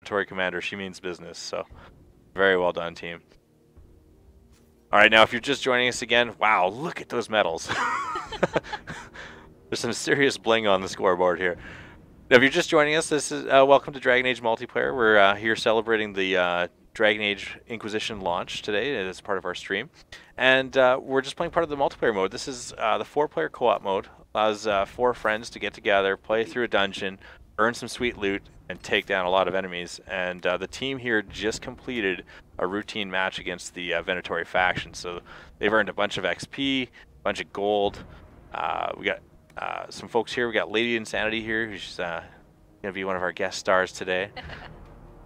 Venatori commander. She means business. So very well done, team. All right, now if you're just joining us again, wow, look at those medals. There's some serious bling on the scoreboard here. Now, if you're just joining us, this is welcome to Dragon Age Multiplayer. We're here celebrating the Dragon Age Inquisition launch today as part of our stream. And we're just playing part of the multiplayer mode. This is the 4-player co-op mode. Allows 4 friends to get together, play through a dungeon, earn some sweet loot, and take down a lot of enemies. And the team here just completed a routine match against the Venatori faction. So they've earned a bunch of XP, a bunch of gold. We got some folks here. We got Lady Insanity here, who's going to be one of our guest stars today.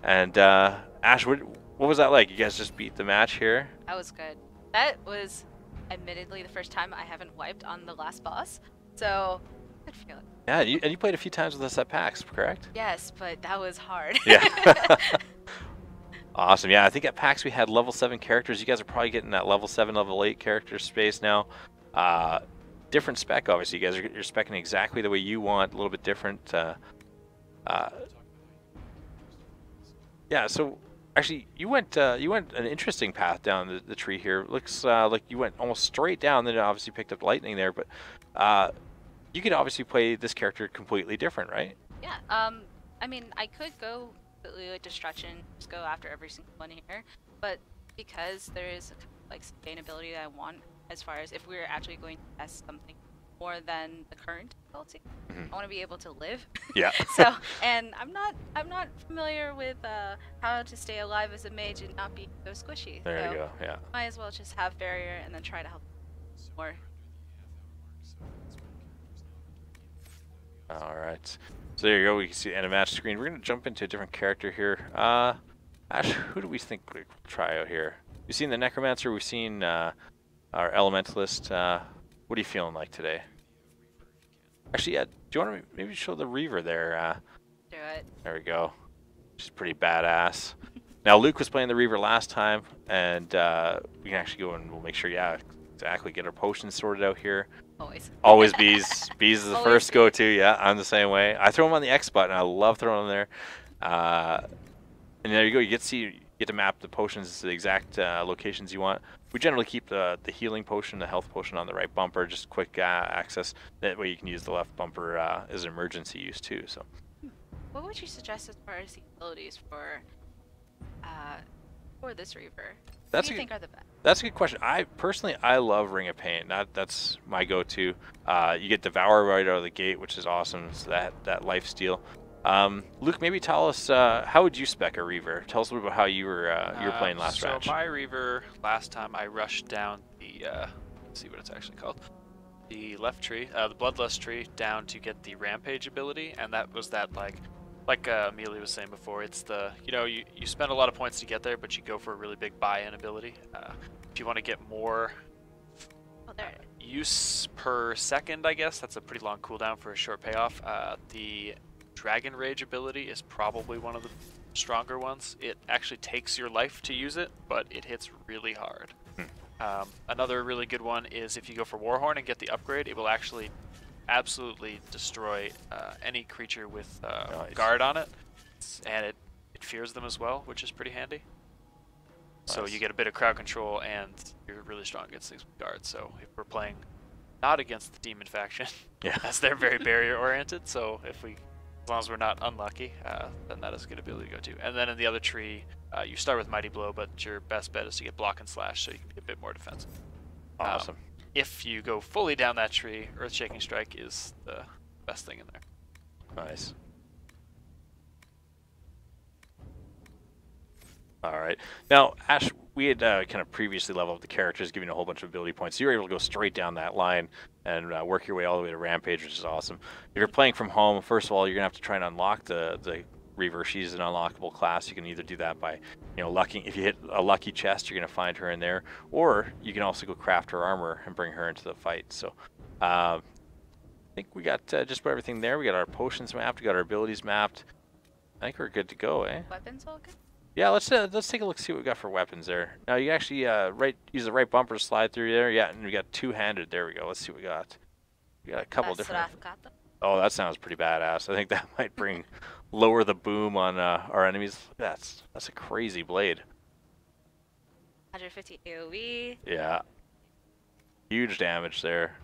And Ash, what was that like? You guys just beat the match here? That was good. That was admittedly the first time I haven't wiped on the last boss, so good feeling. Yeah, and you played a few times with us at PAX, correct? Yes, but that was hard. Yeah. Awesome. Yeah, I think at PAX we had level 7 characters. You guys are probably getting that level 7, level 8 character space now. Different spec, obviously. You guys you're speccing exactly the way you want, a little bit different. Yeah, so actually you went an interesting path down the tree here. Looks like you went almost straight down, then obviously picked up lightning there, but you could obviously play this character completely different, right? Yeah, I mean, I could go completely like destruction, just go after every single one here, but because there is like sustainability that I want as far as if we're actually going to test something more than the current difficulty, I want to be able to live. Yeah. So, and I'm not familiar with how to stay alive as a mage and not be so squishy. There so you go. Yeah. might as well just have barrier and then try to help more. All right. So there you go. We can see the end of match screen. We're going to jump into a different character here. Ash, who do we think we'll try out here? We've seen the Necromancer. We've seen our Elementalist. What are you feeling like today? Actually, yeah. Do you want to maybe show the Reaver there? Do it. There we go. She's pretty badass. Now, Luke was playing the Reaver last time, and we can actually go and we'll make sure, yeah, exactly, get our potions sorted out here. Always. Always bees. Bees is the Always first go-to. Yeah, I'm the same way. I throw them on the X button. I love throwing them there. And there you go. You get to map the potions to the exact locations you want. We generally keep the healing potion, the health potion on the right bumper, just quick access. That way you can use the left bumper as an emergency use too. So. What would you suggest as far as the abilities for this Reaver? What do you think are the best? That's a good question. I love Ring of Pain. That's my go-to. You get Devour right out of the gate, which is awesome. So that life steal. Luke, maybe tell us how would you spec a Reaver? Tell us a little bit about how you were playing last match. So my Reaver last time I rushed down the let's see what it's actually called, the left tree, the Bloodlust tree, down to get the Rampage ability, and that was that like Amelia was saying before, it's the you spend a lot of points to get there, but you go for a really big buy-in ability. If you want to get more use per second, I guess that's a pretty long cooldown for a short payoff. The Dragon Rage ability is probably one of the stronger ones. It actually takes your life to use it, but it hits really hard. Another really good one is if you go for Warhorn and get the upgrade, it will actually absolutely destroy any creature with Nice. guard on it, and it fears them as well, which is pretty handy. Nice. So you get a bit of crowd control, and you're really strong against things with guards. So if we're playing not against the demon faction, Yeah. as they're very barrier oriented, so as long as we're not unlucky, then that is a good ability to go to. And then in the other tree, you start with Mighty Blow, but your best bet is to get Block and Slash, so you can be a bit more defensive. Awesome. If you go fully down that tree, Earth-Shaking Strike is the best thing in there. Nice. All right. Now, Ash, we had kind of previously leveled up the characters, giving a whole bunch of ability points. So you were able to go straight down that line and work your way all the way to Rampage, which is awesome. If you're playing from home, first of all, you're going to have to try and unlock the Reaver. She's an unlockable class. You can either do that by, if you hit a lucky chest, you're going to find her in there. Or you can also go craft her armor and bring her into the fight. So I think we got just about everything there. We got our potions mapped. We got our abilities mapped. I think we're good to go, eh? Weapons all good? Yeah, let's take a look, see what we got for weapons there. Now you actually use the right bumper to slide through there. Yeah, and we got two-handed. There we go. Let's see what we got. We got a couple different. Oh, that sounds pretty badass. I think that might bring lower the boom on our enemies. That's a crazy blade. 150 AoE. Yeah. Huge damage there.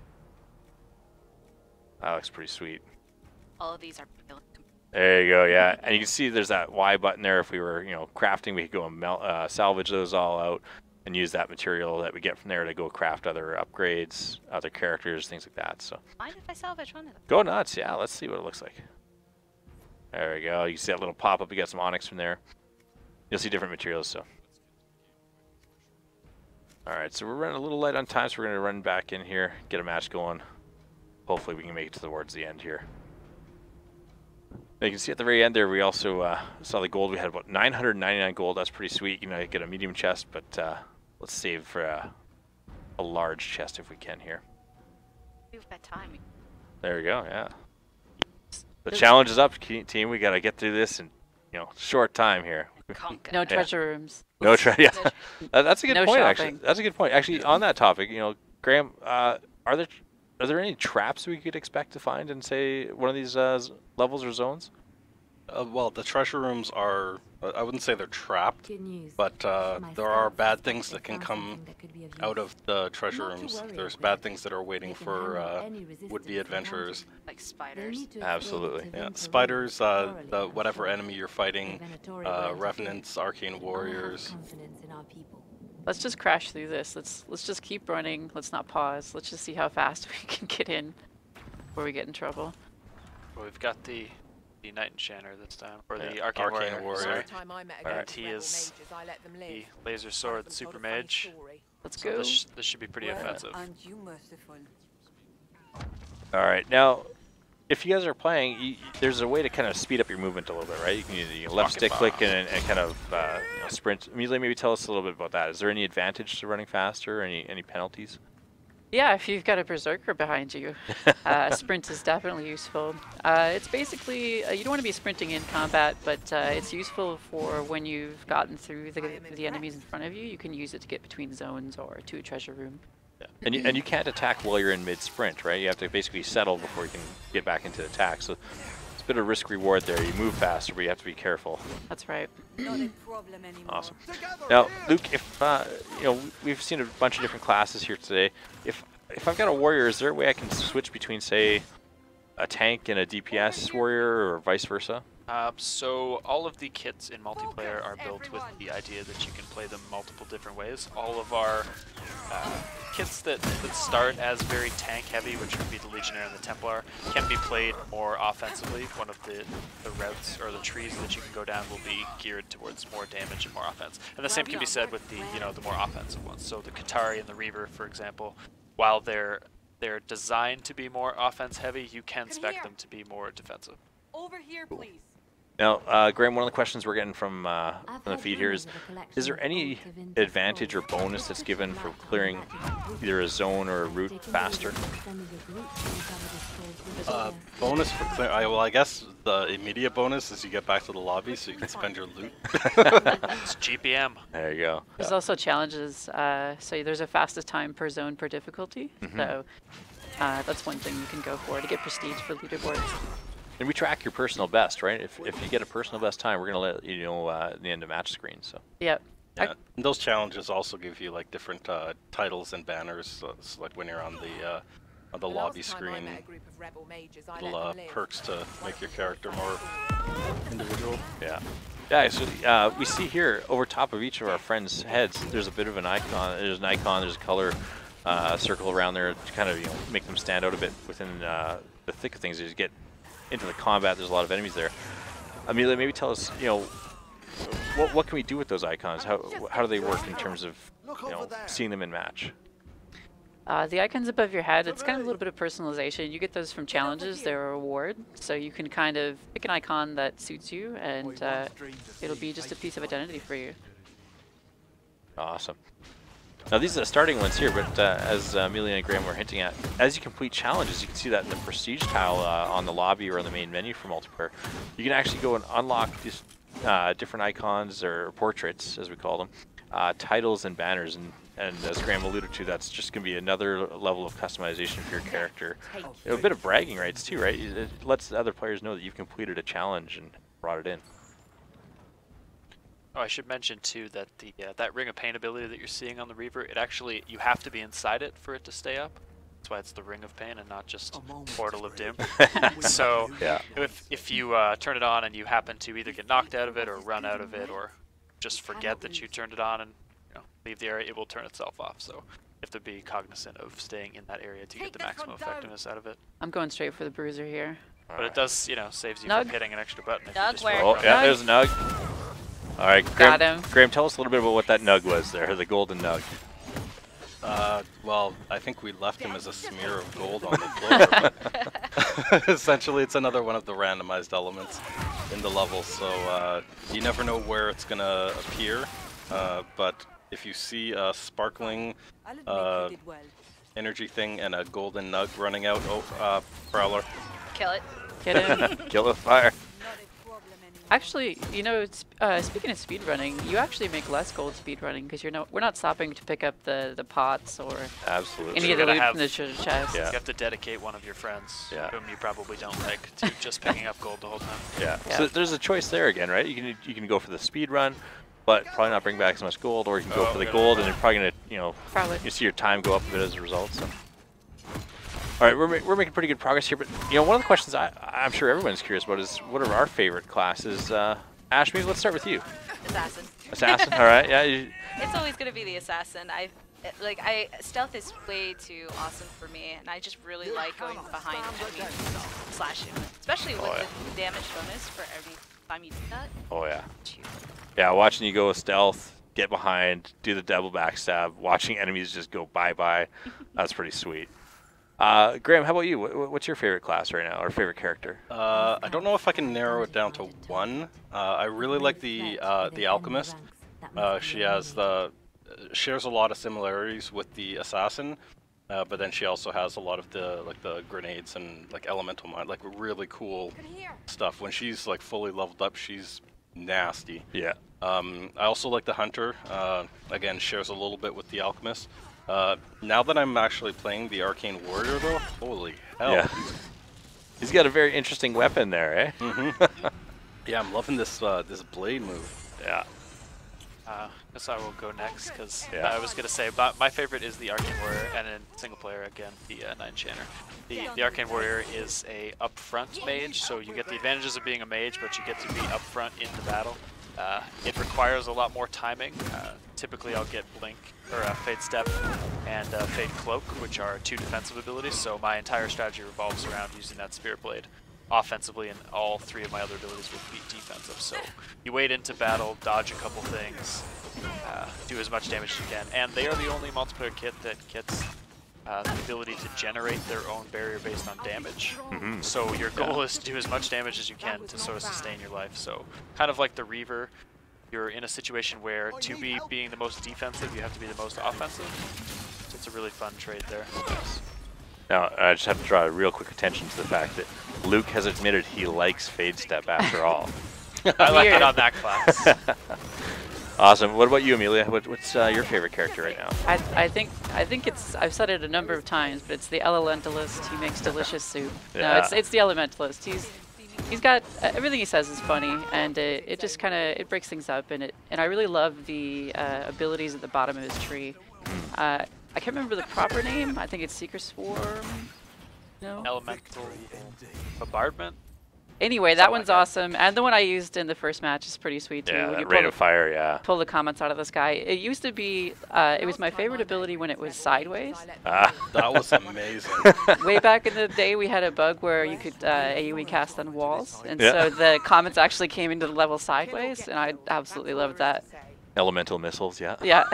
That looks pretty sweet. All of these are brilliant. There you go, yeah. And you can see there's that Y button there. If we were, crafting, we could go and salvage those all out and use that material that we get from there to go craft other upgrades, other characters, things like that. So Mind if I salvage one of them? go nuts, yeah. Let's see what it looks like. There we go. You see that little pop-up. You got some onyx from there. You'll see different materials, so. All right, so we're running a little light on time, so we're going to run back in here, get a match going. Hopefully we can make it towards the end here. Now you can see at the very end there, we also saw the gold. We had about 999 gold. That's pretty sweet. Get a medium chest, but let's save for a large chest if we can here. We've got time. There we go, yeah. The challenge is up, team. We got to get through this in, short time here. No treasure rooms. No treasure. Yeah. That's a good No point, shopping. actually. That's a good point. Actually, on that topic, Graham, are there any traps we could expect to find in, say, one of these levels or zones? Well, the treasure rooms are, I wouldn't say they're trapped, Good news. but My there are scouts bad said things they that can found come something that could be of out use. of the treasure Not to rooms. worry, There's Oakley. bad things that are waiting They can for handle any resistance would-be they adventurers. encounter. Like They'll spiders. need to Absolutely. escape to Yeah, Vin spiders, thoroughly, the I'm whatever sure. enemy you're fighting, The Venatori will interfere. revenants, arcane I have warriors. confidence in our people. Let's just crash through this. Let's just keep running. Let's not pause. Let's just see how fast we can get in before we get in trouble. Well, we've got the Knight Enchanter this time, or the Yeah, Arcane Arcane Warrior. Warrior. Sorry. Time I met All right. against He rebel is mages, I let them The live. Laser One of Sword them Super told a funny Mage. story. Let's So go. this should be pretty offensive. Aren't you merciful? All right, now, if you guys are playing, there's a way to kind of speed up your movement a little bit, right? You can use left stick click and kind of sprint. Amelia, maybe tell us a little bit about that. Is there any advantage to running faster? Any penalties? Yeah, if you've got a berserker behind you, sprint is definitely useful. It's basically, you don't want to be sprinting in combat, but it's useful for when you've gotten through the enemies in front of you. You can use it to get between zones or to a treasure room. Yeah. And you can't attack while you're in mid-sprint, right? You have to basically settle before you can get back into attack. So it's a bit of risk-reward there. You move faster, but you have to be careful. That's right. Not a problem anymore. Awesome. Now, Luke, if we've seen a bunch of different classes here today. If I've got a warrior, is there a way I can switch between, say, a tank and a DPS warrior, or vice versa? So all of the kits in multiplayer are built with the idea that you can play them multiple different ways. All of our kits that start as very tank heavy, which would be the Legionnaire and the Templar, can be played more offensively. One of the routes or the trees that you can go down will be geared towards more damage and more offense. And the same can be said with the the more offensive ones. So the Qatari and the Reaver, for example, while they're designed to be more offense heavy, you can spec them to be more defensive. Over here, please. Now, Graham, one of the questions we're getting from the heard feed here is there any advantage or bonus that's given for clearing either a zone or a route faster? Bonus for clear. I guess the immediate bonus is you get back to the lobby, so you can spend your loot. It's GPM. There you go. There's also challenges. So there's a fastest time per zone per difficulty. So that's one thing you can go for to get prestige for leaderboards. And we track your personal best, right? If you get a personal best time, we're going to let you know at the end of match screen. So. Yep. Yeah, and those challenges also give you like different titles and banners. So it's like when you're on the lobby Last time I screen, met a group of rebel mages, I let little them live. perks to make your character more individual. Yeah. Yeah, so we see here over top of each of our friends' heads, there's a bit of an icon. There's an icon. There's a color circle around there to kind of make them stand out a bit within the thick of things. As you get into the combat, there's a lot of enemies there. Amelia, maybe tell us, what can we do with those icons? How do they work in terms of seeing them in match? The icons above your head, it's kind of a little bit of personalization. You get those from challenges, they're a reward. So you can kind of pick an icon that suits you, and it'll be just a piece of identity for you. Awesome. Now these are the starting ones here, but as Amelia and Graham were hinting at, as you complete challenges, you can see that in the prestige tile on the lobby or on the main menu for multiplayer. You can actually go and unlock these different icons or portraits, as we call them, titles and banners, and as Graham alluded to, that's just going to be another level of customization for your character. A bit of bragging rights too, right? It lets the other players know that you've completed a challenge, and brought it in. Oh, I should mention too that the that Ring of Pain ability that you're seeing on the Reaver, it actually, you have to be inside it for it to stay up. That's why it's the Ring of Pain and not just Portal of Doom. So Yeah. if you turn it on and you happen to either get knocked out of it or run out of it or just forget that you turned it on and leave the area, it will turn itself off. So you have to be cognizant of staying in that area to get the maximum effectiveness out of it. I'm going straight for the bruiser here. But it does, saves you Nug. from hitting an extra button. If you Nug just where? roll Oh, it. yeah, Nug. there's a nug. All right, Graham, Got him. Graham, tell us a little bit about what that nug was there, the golden nug. Well, I think we left him as a smear of gold on the floor. Essentially, it's another one of the randomized elements in the level, so you never know where it's gonna appear. But if you see a sparkling I'll admit you did well. energy thing and a golden nug running out, Prowler. Kill it. Get him. Kill with fire. Not a problem anymore. Actually, speaking of speedrunning, you actually make less gold speedrunning because we're not stopping to pick up the pots or Absolutely. any of the gotta loot have- from the treasure chest. Yeah. You have to dedicate one of your friends, Yeah. whom you probably don't like, to just picking up gold the whole time. Yeah. Yeah. So there's a choice there again, right? You can go for the speed run, but probably not bring back as much gold, or you can go Oh, for the good. gold, and you're probably gonna, Probably. you see your time go up a bit as a result. So. All right, we're making pretty good progress here, but one of the questions I'm sure everyone's curious about is what are our favorite classes? Ash, maybe let's start with you. Assassin. Assassin. All right. Yeah. It's always gonna be the assassin. Stealth is way too awesome for me, and I just really like going behind enemies and slashing, especially with yeah. the damage bonus for every time you do that. Oh yeah. Phew. Yeah. Watching you go with stealth, get behind, do the double backstab, watching enemies just go bye. That's pretty sweet. Graham, how about you? What's your favorite class right now, or favorite character? I don't know if I can narrow it down to one. I really like the alchemist. She has shares a lot of similarities with the assassin, but then she also has a lot of the grenades and elemental mine, really cool stuff. When she's fully leveled up, she's nasty. Yeah. I also like the hunter. Again, shares a little bit with the alchemist. Now that I'm actually playing the arcane warrior, though, holy hell! Yeah. He's got a very interesting weapon there, eh? Mm-hmm. Yeah, I'm loving this this blade move. Yeah. Guess I will go next because Yeah. I was gonna say my favorite is the Arcane Warrior, and in single player again the Nine Chanter. The Arcane Warrior is a upfront mage, so you get the advantages of being a mage, but you get to be upfront into battle. It requires a lot more timing. Typically, I'll get Blink or Fade Step and Fade Cloak, which are 2 defensive abilities. So my entire strategy revolves around using that Spirit Blade offensively, and all 3 of my other abilities will be defensive. So you wade into battle, dodge a couple things, do as much damage as you can, and they are the only multiplayer kit that gets the ability to generate their own barrier based on damage. Mm-hmm. So your goal is to do as much damage as you can to sort of sustain your life. So kind of like the Reaver, you're in a situation where to be being the most defensive, you have to be the most offensive. So it's a really fun trade there. Now, I just have to draw real quick attention to the fact that Luke has admitted he likes Fade Step after all. I like it Weird. on that class. Awesome. What about you, Amelia? What's your favorite character right now? I think it's, I've said it a number of times, but it's the Elementalist. He makes delicious soup. Yeah. No, it's the Elementalist. He's got everything he says is funny, and it just kind of breaks things up, and I really love the abilities at the bottom of his tree. I can't remember the proper name. I think it's Seeker Swarm. No. Elemental Bombardment. Anyway, that Something one's like that. awesome, and the one I used in the first match is pretty sweet too. Yeah, When that you rate of fire, yeah. pull the comments out of the sky. It used to be, it was my favorite ability when it was sideways. Ah. That was amazing. Way back in the day, we had a bug where you could AoE cast on walls, and Yeah. so the comments actually came into the level sideways, and I absolutely loved that. Elemental missiles, yeah. Yeah.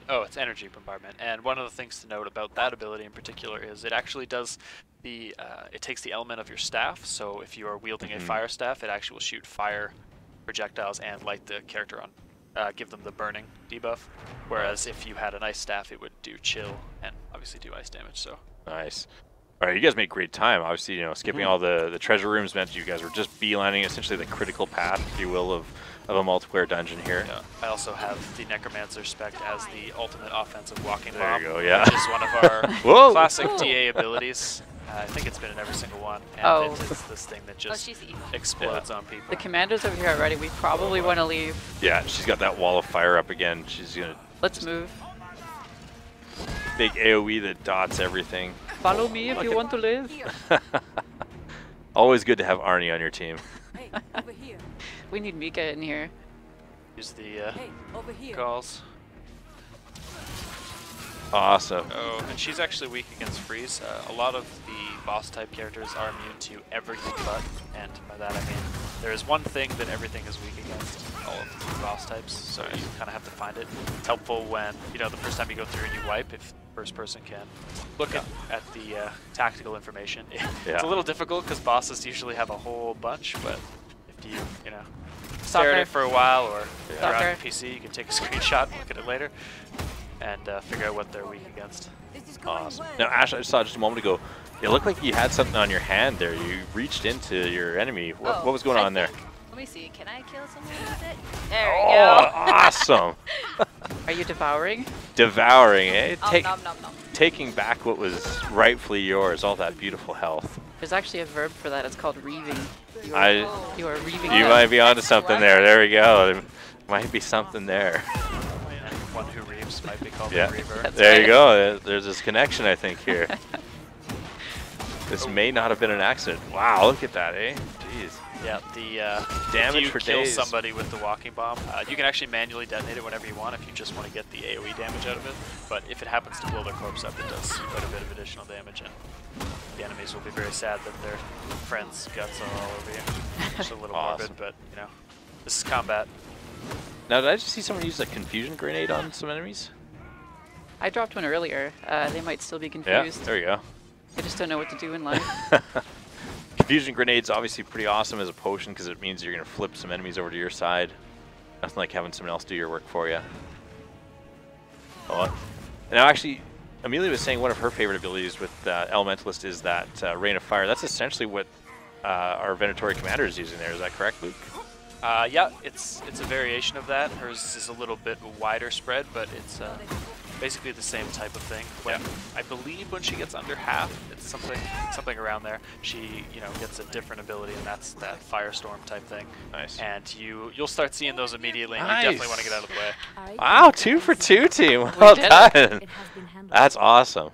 It's energy bombardment. And one of the things to note about that ability in particular is it actually does it takes the element of your staff. So if you are wielding a fire staff, it actually will shoot fire projectiles and light the character on, give them the burning debuff. Whereas if you had an ice staff, it would do chill and obviously do ice damage. So Nice. All right, you guys made great time. Obviously, skipping all the treasure rooms meant you guys were just beelining essentially the critical path, if you will, of a multiplayer dungeon here. yeah. I also have the Necromancer spec as the ultimate offensive walking There bomb, you go, yeah. which is one of our Whoa! classic DA abilities. I think it's been in every single one, and Oh. it's this thing that Oh, just she's evil. explodes on people. The commando's over here already. We probably want to leave. Yeah, she's got that wall of fire up again. She's gonna Let's move. big AOE that dots everything. Follow me if you want to live. Always good to have Arnie on your team. Hey, over here. We need Mika in here. Use the Hey, over here. calls. Awesome. Oh, and she's actually weak against freeze. A lot of the boss type characters are immune to everything but, and by that I mean there is one thing that everything is weak against, all of the boss types, so you kind of have to find it. It's helpful when, you know, the first time you go through and you wipe, if first person can look at the tactical information. It's a little difficult because bosses usually have a whole bunch, but if you know, stare at it for a while or if you're on your PC, you can take a screenshot and look at it later and figure out what they're weak against. This is going Awesome. well. Now, Ash, I saw just a moment ago. It looked like you had something on your hand there. You reached into your enemy. What was going on there? Let me see. Can I kill someone with it? There we Oh, go. awesome! Are you devouring? Devouring, eh? Nom nom nom. Taking back what was rightfully yours, all that beautiful health. There's actually a verb for that. It's called reaving. You are, I, you are reaving. you them. might be onto That's something clever. there. There we go. There might be something there. And one who reaves might be called Yeah. a reaver. That's There you right. go. There's this connection, I think, here. This may not have been an accident. Wow, look at that, eh? Jeez. Yeah, the Damage if you for kill days. somebody with the walking bomb, you can actually manually detonate it whenever you want if you just want to get the AoE damage out of it. But if it happens to blow their corpse up, it does quite a bit of additional damage, and the enemies will be very sad that their friends' guts are all over you. Just a little Awesome. morbid, but you know, this is combat. Now, did I just see someone use a confusion grenade on some enemies? I dropped one earlier. They might still be Yeah, confused. there you go. They just don't know what to do in life. Confusion grenade's obviously pretty awesome as a potion because it means you're going to flip some enemies over to your side. Nothing like having someone else do your work for you. Oh, now actually, Amelia was saying one of her favorite abilities with Elementalist is that Rain of Fire. That's essentially what our Venatori commander is using there. Is that correct, Luke? Yeah, it's a variation of that. Hers is a little bit wider spread, but it's basically the same type of thing. When I believe when she gets under half, it's something around there. She gets a different ability, and that's that firestorm type thing. Nice. And you'll start seeing those immediately, and Nice. you definitely want to get out of the way. Alright, Wow, 2 for 2 team. Well did it. done. it has been handled. That's awesome.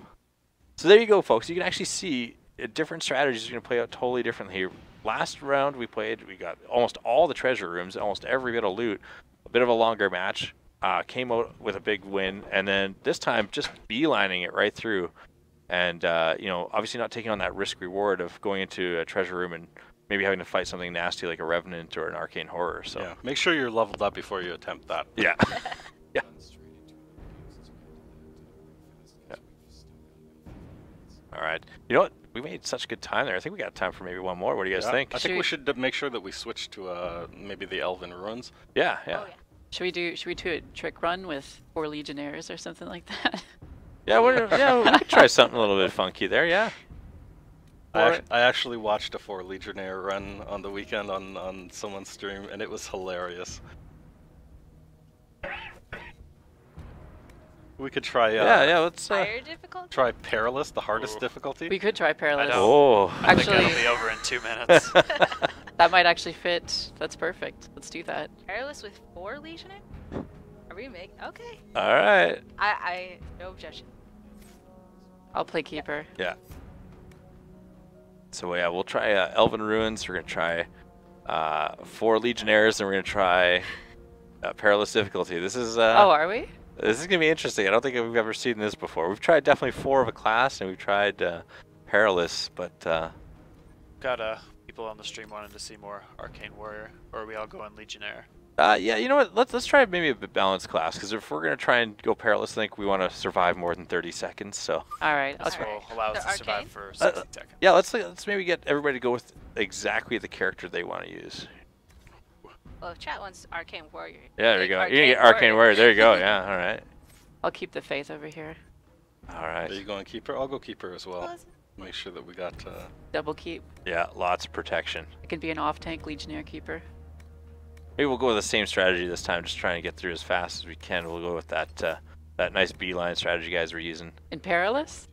So there you go, folks. You can actually see different strategies are going to play out totally differently here. Last round we got almost all the treasure rooms, almost every bit of loot, a bit of a longer match, came out with a big win, and then this time just beelining it right through. And, obviously not taking on that risk reward of going into a treasure room and maybe having to fight something nasty like a Revenant or an Arcane Horror. So Yeah, make sure you're leveled up before you attempt that. yeah. Yeah. All right. You know what? We made such good time there. I think we got time for maybe one more. What do you guys Yeah, think? I think we should make sure that we switch to maybe the Elven Ruins. Yeah, yeah. Oh, yeah. Should we do a trick run with 4 Legionnaires or something like that? Yeah, we could try something a little bit funky there, yeah. I actually watched a 4 Legionnaire run on the weekend on someone's stream, and it was hilarious. We could try Let's Higher difficulty? try Perilous, the hardest Ooh. difficulty. We could try Perilous. Oh. I think Actually- that'll be over in 2 minutes. That might actually fit. That's perfect. Let's do that. Perilous with 4 Legionnaires? Are we making? Okay. All right. I no objection. I'll play Keeper. Yeah. So yeah, we'll try Elven Ruins. We're gonna try 4 Legionnaires, and we're gonna try Perilous difficulty. This is Oh, are we? this is gonna be interesting. I don't think we've ever seen this before. We've tried definitely 4 of a class, and we've tried Perilous, but Got people on the stream wanting to see more Arcane Warrior, or are we all going Legionnaire? yeah, you know what? Let's try maybe a balanced class, because if we're gonna try and go Perilous, I think we want to survive more than 30 seconds. So All right. This Alright. will allow us The to survive Arcane? for 60 seconds. yeah, let's maybe get everybody to go with exactly the character they want to use. Well, if chat wants Arcane Warrior. Yeah, there you pick go. You're gonna get Arcane Warrior. There you go. Yeah, all right. I'll keep the faith over here. All Are you right. going Keeper? I'll go Keeper as well. Well, it's- Make sure that we got. Double keep. Yeah, lots of protection. I can be an off-tank Legionnaire Keeper. Maybe we'll go with the same strategy this time, just trying to get through as fast as we can. We'll go with that nice beeline strategy you guys were using. In Perilous?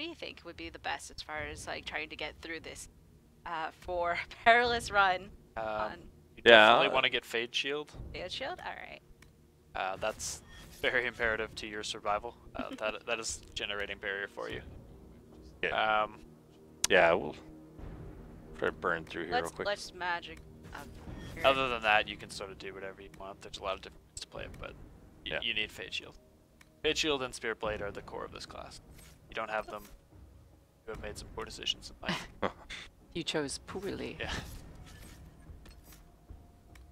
do you think would be the best as far as like trying to get through this for perilous run on You Yeah. definitely want to get Fade Shield. Field Shield? Alright. That's very imperative to your survival. That is generating barrier for you. Yeah. Yeah, we'll try to burn through here real quick. Let's magic up here. Other than that, you can sort of do whatever you want. There's a lot of different ways to play it, but Yeah. you need Fade Shield. Fade Shield and Spirit Blade are the core of this class. You don't have them, you have made some poor decisions in life. You chose poorly. Yeah.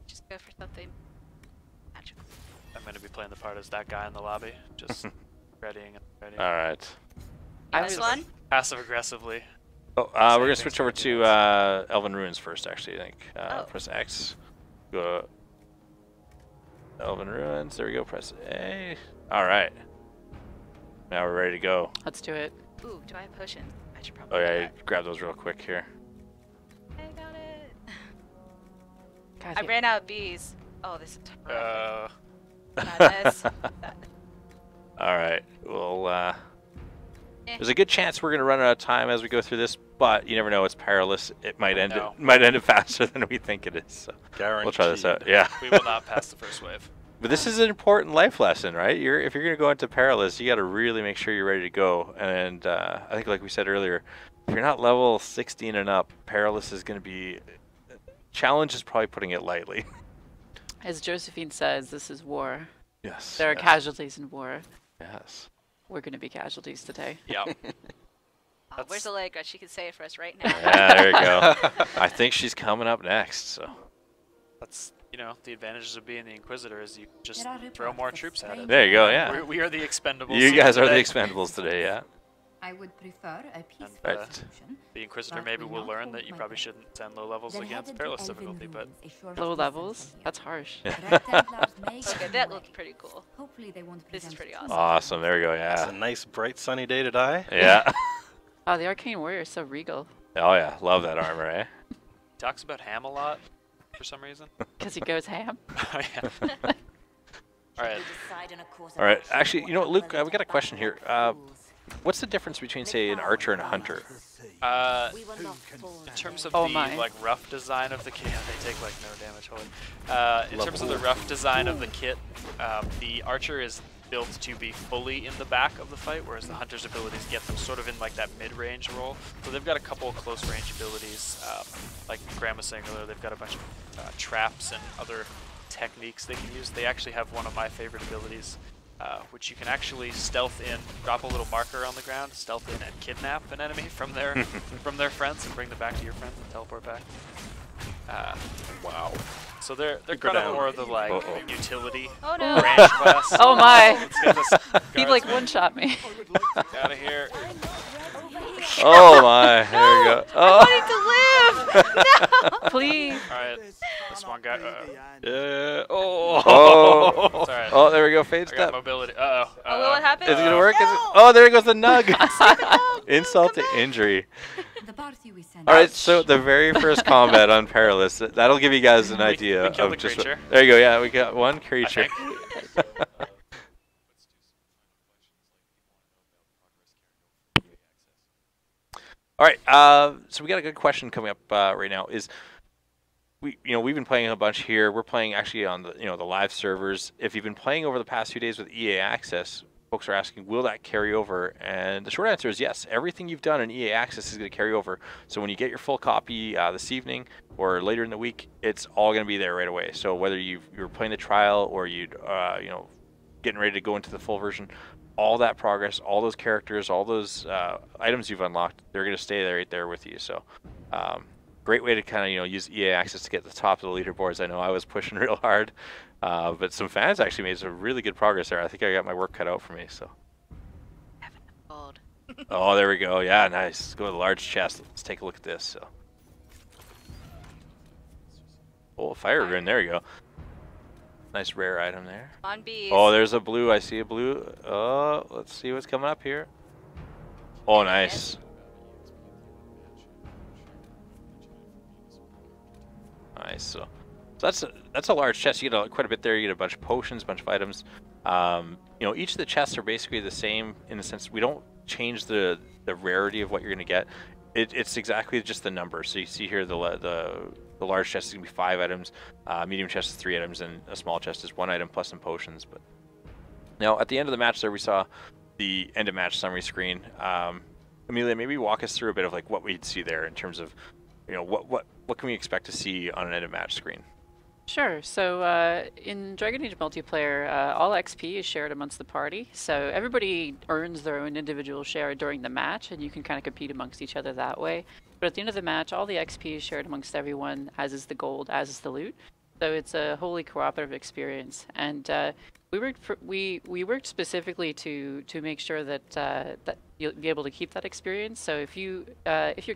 Just go for something magical. I'm going to be playing the part as that guy in the lobby, just readying and readying. All right. I This was- one? Passive aggressively. Oh, we're Same gonna thing's switch over gonna do to Elven Ruins first, actually. I think. Oh. Press X. Go. Elven Ruins. There we go. Press A. All right. Now we're ready to go. Let's do it. Ooh, do I have potions? I should probably Oh do yeah, that. grab those real quick here. I got it. God, I yeah. ran out of bees. Oh, this is horrific. Uh, Madness. All right. Well, Eh. there's a good chance we're gonna run out of time as we go through this, but you never know. It's perilous. It might end know. it might end it faster than we think it is. So Guaranteed. we'll try this out. Yeah. we will not pass the first wave. But this is an important life lesson, right? If you're going to go into perilous, you got to really make sure you're ready to go. And I think, like we said earlier, if you're not level 16 and up, perilous is going to be. Challenge is probably putting it lightly. As Josephine says, this is war. Yes. There are yes, casualties in war. Yes. We're going to be casualties today. Yeah. Oh, where's Allegra? She can say it for us right now. Yeah, there you go. I think she's coming up next. So. That's, the advantages of being the Inquisitor is you can just There are throw reports more of troops at it. strange There you go. Yeah. We are the expendables. You guys are the today. expendables today. Yeah. I would prefer a peaceful Right. solution. The Inquisitor But maybe will will not learn hold that you my probably breath. shouldn't send low levels Then against headed to perilous Elven difficulty, but Ruins, a short Low distance levels? from here. That's harsh. The Red Templars may Okay, come that away. looked pretty cool. Hopefully they won't This is present pretty too awesome. much. Awesome. There we go. It's a Yeah. nice, bright, sunny day to die. Yeah. Oh, the Arcane Warrior is so regal. Oh yeah. Love that armor, eh? he talks about ham a lot for some reason. Because he goes ham. Oh, yeah. All right. All right. Actually, you know what, Luke? We got a question here. What's the difference between, say, an archer and a hunter? In terms of Oh the my. rough design of the kit, they take like no damage. Holy. In terms of the rough design of the kit, the archer is built to be fully in the back of the fight, whereas the hunter's abilities get them sort of in like that mid-range role. So they've got a couple of close-range abilities, like Graham was saying earlier. They've got a bunch of traps and other techniques they can use. They actually have one of my favorite abilities, which you can actually stealth in, drop a little marker on the ground, stealth in, and kidnap an enemy from their friends and bring them back to your friends and teleport back. Wow. So they're Keep her kind of down. more of the like Uh-oh. utility Oh no. range class. Oh my. Let's get this He guardsman like one-shot me. out of here. Oh my. There we go. Oh. I wanted to live! No! Please. All right, this one guy. Yeah. Oh. It's all right. Oh, there we go. Fade I got step. mobility. Oh, what happened? Is it gonna work? Is it? No! Oh, there goes the nug. No, Insult to come back. injury. The party we sent All right, out- so the very first combat on Perilous, that'll give you guys an idea we killed of the just. creature. There you go. Yeah, we got one I creature. think. All right, so we got a good question coming up right now. Is we've been playing a bunch here. We're playing actually on the live servers. If you've been playing over the past few days with EA Access, folks are asking, will that carry over? And the short answer is yes. Everything you've done in EA Access is going to carry over. So when you get your full copy this evening or later in the week, it's all going to be there right away. So whether you were playing the trial or you'd getting ready to go into the full version, all that progress, all those characters, all those items you've unlocked, they're going to stay there right there with you. So great way to kind of use EA Access to get to the top of the leaderboards. I know I was pushing real hard, but some fans actually made some really good progress there. I think I got my work cut out for me. So Gold. oh, there we go. Yeah, nice. Let's go to the large chest. Let's take a look at this. So oh, a fire rune. There you go. Nice rare item there. On bees. Oh, there's a blue. I see a blue. Oh, let's see what's coming up here. Oh, nice. Nice. So that's a large chest. You get quite a bit there. You get a bunch of potions, a bunch of items. Each of the chests are basically the same in the sense we don't change the rarity of what you're going to get. It's exactly just the number. So you see here the large chest is going to be 5 items, medium chest is 3 items, and a small chest is 1 item plus some potions. But now at the end of the match there we saw the end of match summary screen. Amelia, maybe walk us through a bit of like what we'd see there in terms of, you know, what can we expect to see on an end of match screen? Sure. So in Dragon Age multiplayer, all XP is shared amongst the party. So everybody earns their own individual share during the match, and you can kind of compete amongst each other that way. But at the end of the match, all the XP is shared amongst everyone, as is the gold, as is the loot. So it's a wholly cooperative experience. And we worked specifically to make sure that that you'll be able to keep that experience. So if you're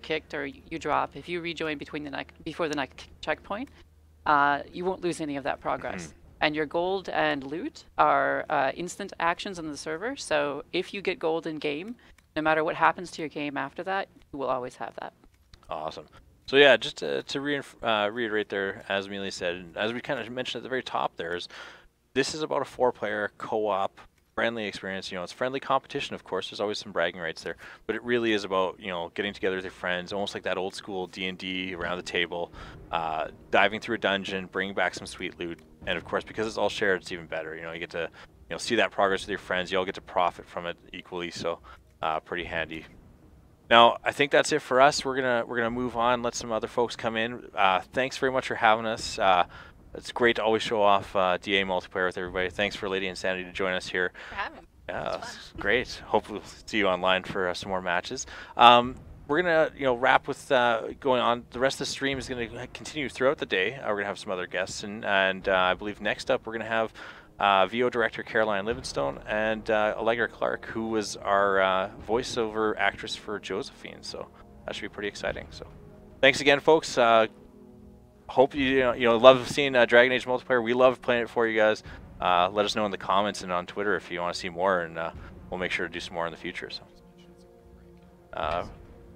kicked or you drop, if you rejoin before the next checkpoint, you won't lose any of that progress. And your gold and loot are instant actions on the server. So if you get gold in game, no matter what happens to your game after that, you will always have that. Awesome. So yeah, just to reiterate there, as Amelia said, and as we kind of mentioned at the very top there, this is about a 4-player co-op friendly experience. You know, it's friendly competition, of course. There's always some bragging rights there, but it really is about, you know, getting together with your friends, almost like that old school D&D around the table, diving through a dungeon, bringing back some sweet loot, and of course, because it's all shared, it's even better. You know, you get to, you know, see that progress with your friends. You all get to profit from it equally, so pretty handy. Now, I think that's it for us. We're gonna move on, let some other folks come in. Thanks very much for having us. It's great to always show off DA multiplayer with everybody. Thanks for Lady Insanity to join us here. For having me. Yeah, it's great. Hopefully we'll see you online for some more matches. We're gonna, you know, wrap with going on. The rest of the stream is gonna continue throughout the day. We're gonna have some other guests, and I believe next up we're gonna have VO director Caroline Livingstone and Allegra Clark, who was our voiceover actress for Josephine. So that should be pretty exciting. So thanks again, folks. Hope you love seeing Dragon Age multiplayer. We love playing it for you guys. Let us know in the comments and on Twitter if you want to see more, and we'll make sure to do some more in the future. So,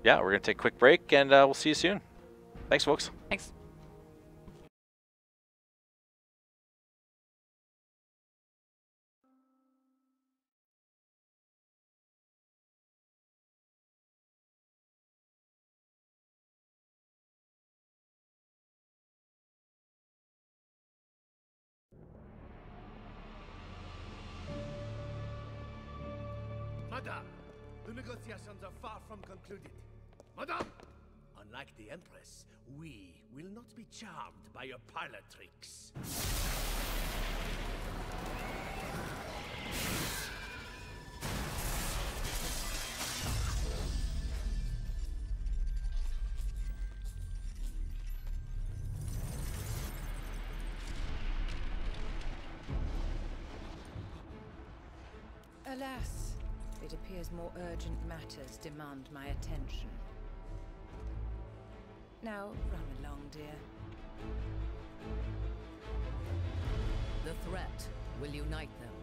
yeah, we're gonna take a quick break, and we'll see you soon. Thanks, folks. Thanks. Madame, the negotiations are far from concluded. Madame! Unlike the Empress, we will not be charmed by your parlor tricks. Alas, it appears more urgent matters demand my attention. Now, run along, dear. The threat will unite them.